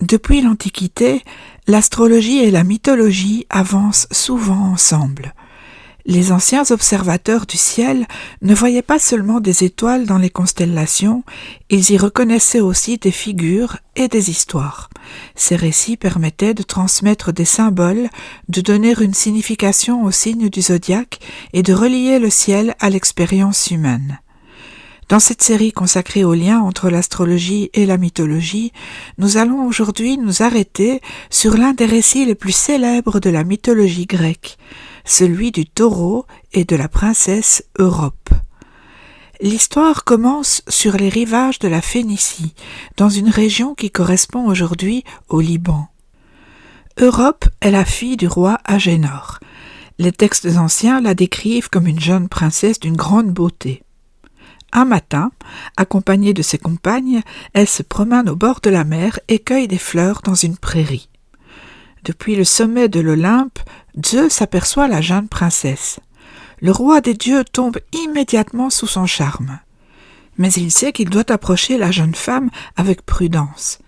Depuis l'Antiquité, l'astrologie et la mythologie avancent souvent ensemble. Les anciens observateurs du ciel ne voyaient pas seulement des étoiles dans les constellations, ils y reconnaissaient aussi des figures et des histoires. Ces récits permettaient de transmettre des symboles, de donner une signification aux signes du zodiaque et de relier le ciel à l'expérience humaine. Dans cette série consacrée au lien entre l'astrologie et la mythologie, nous allons aujourd'hui nous arrêter sur l'un des récits les plus célèbres de la mythologie grecque, celui du taureau et de la princesse Europe. L'histoire commence sur les rivages de la Phénicie, dans une région qui correspond aujourd'hui au Liban. Europe est la fille du roi Agénor. Les textes anciens la décrivent comme une jeune princesse d'une grande beauté. Un matin, accompagnée de ses compagnes, elle se promène au bord de la mer et cueille des fleurs dans une prairie. Depuis le sommet de l'Olympe, Zeus aperçoit la jeune princesse. Le roi des dieux tombe immédiatement sous son charme. Mais il sait qu'il doit approcher la jeune femme avec prudence.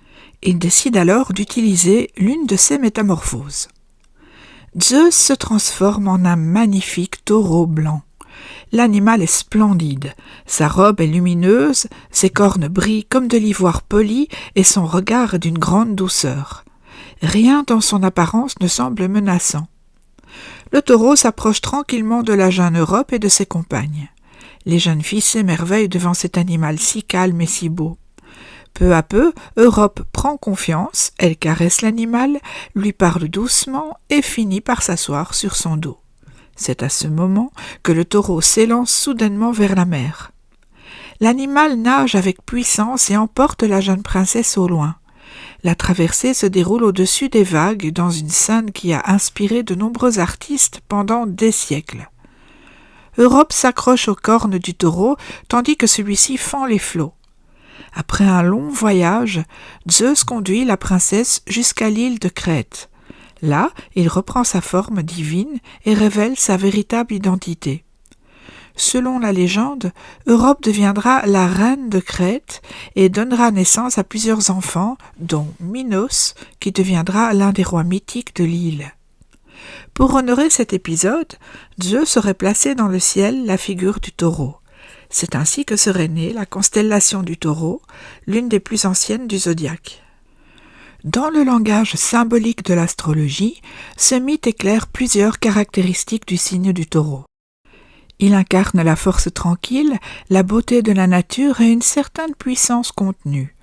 Il décide alors d'utiliser l'une de ses métamorphoses. Zeus se transforme en un magnifique taureau blanc. L'animal est splendide, sa robe est lumineuse, ses cornes brillent comme de l'ivoire poli et son regard est d'une grande douceur. Rien dans son apparence ne semble menaçant. Le taureau s'approche tranquillement de la jeune Europe et de ses compagnes. Les jeunes filles s'émerveillent devant cet animal si calme et si beau. Peu à peu, Europe prend confiance, elle caresse l'animal, lui parle doucement et finit par s'asseoir sur son dos. C'est à ce moment que le taureau s'élance soudainement vers la mer. L'animal nage avec puissance et emporte la jeune princesse au loin. La traversée se déroule au-dessus des vagues dans une scène qui a inspiré de nombreux artistes pendant des siècles. Europe s'accroche aux cornes du taureau tandis que celui-ci fend les flots. Après un long voyage, Zeus conduit la princesse jusqu'à l'île de Crète. Là, il reprend sa forme divine et révèle sa véritable identité. Selon la légende, Europe deviendra la reine de Crète et donnera naissance à plusieurs enfants, dont Minos, qui deviendra l'un des rois mythiques de l'île. Pour honorer cet épisode, Zeus aurait placé dans le ciel la figure du taureau. C'est ainsi que serait née la constellation du taureau, l'une des plus anciennes du zodiaque. Dans le langage symbolique de l'astrologie, ce mythe éclaire plusieurs caractéristiques du signe du taureau. Il incarne la force tranquille, la beauté de la nature et une certaine puissance contenue.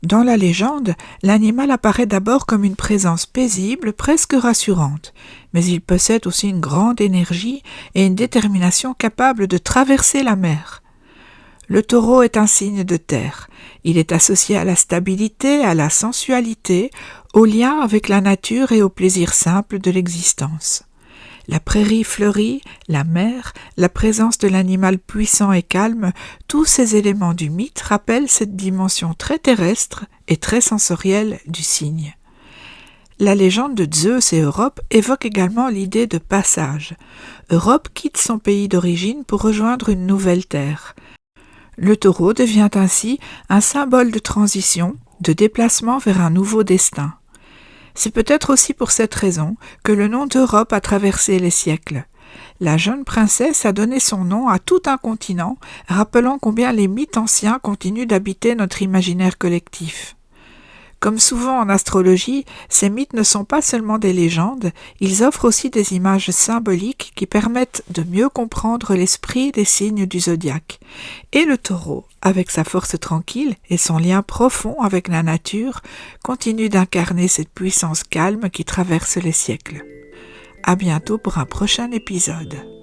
Dans la légende, l'animal apparaît d'abord comme une présence paisible, presque rassurante, mais il possède aussi une grande énergie et une détermination capable de traverser la mer. Le taureau est un signe de terre. Il est associé à la stabilité, à la sensualité, au lien avec la nature et au plaisir simple de l'existence. La prairie fleurie, la mer, la présence de l'animal puissant et calme, tous ces éléments du mythe rappellent cette dimension très terrestre et très sensorielle du signe. La légende de Zeus et Europe évoque également l'idée de passage. Europe quitte son pays d'origine pour rejoindre une nouvelle terre. Le taureau devient ainsi un symbole de transition, de déplacement vers un nouveau destin. C'est peut-être aussi pour cette raison que le nom d'Europe a traversé les siècles. La jeune princesse a donné son nom à tout un continent, rappelant combien les mythes anciens continuent d'habiter notre imaginaire collectif. Comme souvent en astrologie, ces mythes ne sont pas seulement des légendes, ils offrent aussi des images symboliques qui permettent de mieux comprendre l'esprit des signes du zodiaque. Et le taureau, avec sa force tranquille et son lien profond avec la nature, continue d'incarner cette puissance calme qui traverse les siècles. À bientôt pour un prochain épisode.